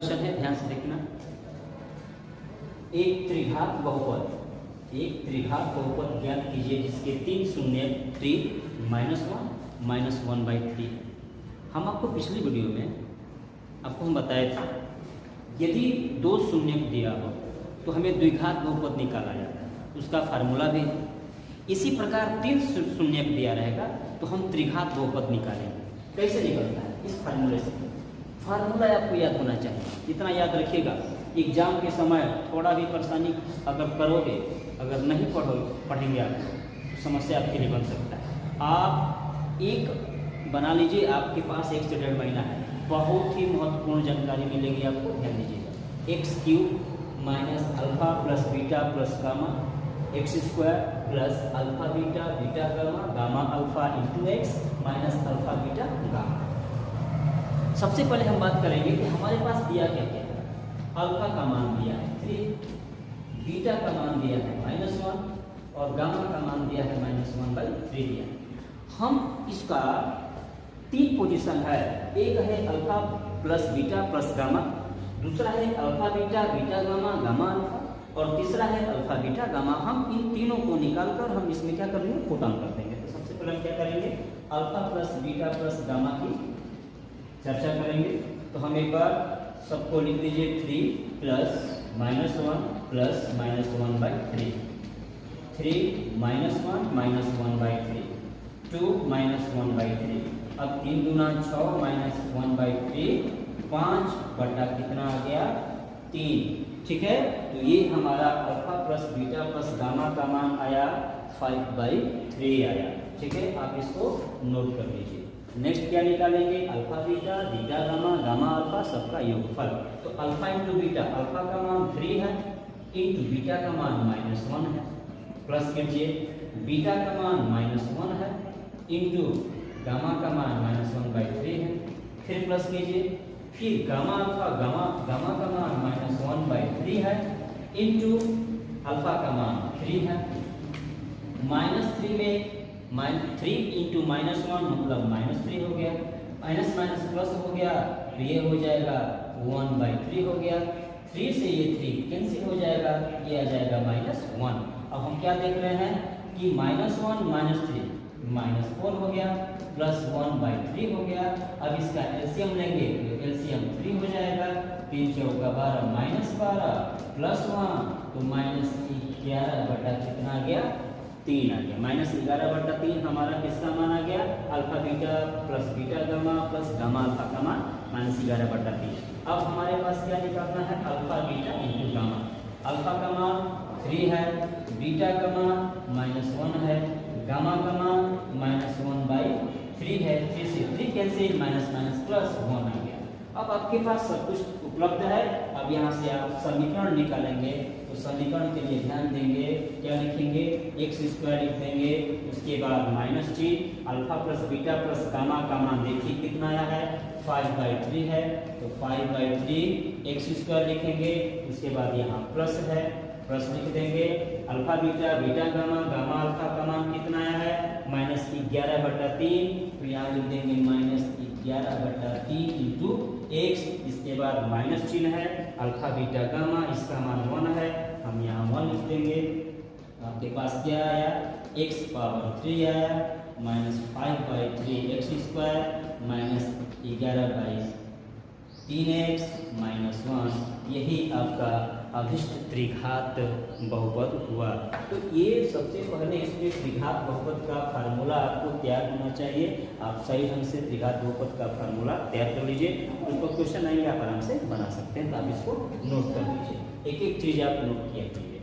Question है, ध्यान से देखना। एक त्रिघात बहुपद ज्ञात कीजिए जिसके 3 शून्य 3 -1 -1/3। हम आपको पिछली वीडियो में हम बताए थे, यदि 2 शून्य दिया हो तो हमें द्विघात बहुपद निकाला जाता है, उसका फार्मूला भी है। इसी प्रकार 3 शून्य दिया रहेगा तो हम त्रिघात बहुपद निकालेंगे। कैसे निकलता है? इस फार्मूले से। फार्मूला आपको याद होना चाहिए, इतना याद रखिएगा। एग्जाम के समय थोड़ा भी परेशानी अगर करोगे, अगर नहीं पढ़ेंगे आप तो समस्या आपके लिए बन सकता है। आप एक बना लीजिए, आपके पास 1 से 1.5 महीना है, बहुत ही महत्वपूर्ण जानकारी मिलेगी आपको, ध्यान दीजिएगा। x³ minus alpha plus beta plus gamma x² plus alpha beta beta gamma gamma alpha into x minus alpha beta gamma. सबसे पहले हम बात करेंगे कि हमारे पास दिया क्या क्या है। अल्फा का मान दिया है 3, बीटा का मान दिया है -1 और गामा का मान दिया है -1/3 दिया है। हम इसका 3 पोजीशन है, एक है alpha plus beta plus gamma, दूसरा है alpha beta beta gamma gamma alpha और तीसरा है अल्फा बीटा गामा। हम इन तीनों को निकालकर हम इसमें क्या करेंगे, पुटऑन कर देंगे। तो सबसे पहले हम क्या करेंगे, alpha plus beta plus gamma की चर्चा करेंगे। तो हम एक बार सबको लिख दीजिए, 3 प्लस -1 प्लस -1/3, 3 -1 -1/3, 2 -1/3। अब 3 दूना 6 -1/3, 5 बटा कितना आ गया 3। ठीक है, तो ये हमारा alpha plus beta plus gamma का मान आया 5/3 आया। ठीक है, आप इसको नोट कर लीजिए। नेक्स्ट क्या निकालेंगे, alpha beta beta gamma gamma alpha सबका योगफल। तो अल्फा इंटू बीटा, अल्फा का मान 3 है इंटू बीटा का मान -1 है, प्लस कीजिए बीटा का मान -1 है इंटू गामा का मान -1/3 है, फिर प्लस कीजिए, फिर गामा अल्फा गामा गामा का मान -1/3 है इंटू अल्फा का मान 3 है। -3 में 3 इंटू -1 मतलब -3 हो गया, माइनस माइनस प्लस हो गया तो ये हो जाएगा 1/3 हो गया। 3 से ये 3 कैंसिल हो जाएगा, ये आ जाएगा -1। अब हम क्या देख रहे हैं कि -1 -3 -4 हो गया प्लस 1/3 हो गया। अब इसका एलसीएम लेंगे तो एलसीएम 3 हो जाएगा, 3 चौका 12 -12 प्लस 1 तो -11 बटा कितना आ गया 3 आ गया। -11/3 हमारा किसका मान आ गया, alpha beta plus beta gamma plus gamma alpha का मान -11/3। अब हमारे पास क्या निकालना है, alpha beta into gamma. Alpha का मान 3 है, बीटा का मान -1 है, गामा का मान -1/3 है। 3 से 3 कैंसिल, माइनस माइनस प्लस 1 आ गया। अब आपके पास सब कुछ उपलब्ध है। अब यहाँ से आप समीकरण निकालेंगे तो समीकरण के लिए ध्यान देंगे, क्या लिखेंगे, x² लिख देंगे, उसके बाद -3 alpha plus beta plus gamma का मान देखिए कितना आया है 5/3 है, तो 5/3 x² लिखेंगे, उसके बाद यहाँ प्लस है, प्लस लिख देंगे, alpha beta beta gamma gamma alpha का मान कितना आया है -11/3, तो यहाँ लिख देंगे -11/3 इंटू x, इसके बाद माइनस चिन्ह है, अल्फा बीटा गामा इसका मान 1 है, हम यहाँ 1 लिख देंगे। आपके पास क्या आया, x⁻3 आया -5/3 x² -11/3x -1, यही आपका अभिष्ट त्रिघात बहुपद हुआ। तो ये सबसे पहले इसमें त्रिघात बहुपद का फार्मूला आपको तैयार होना चाहिए। आप सही ढंग से त्रिघात बहुपद का फार्मूला तैयार कर लीजिए, उसको क्वेश्चन आएंगे आप आराम से बना सकते हैं। तो आप इसको नोट कर लीजिए, एक एक चीज आप नोट किया कीजिए।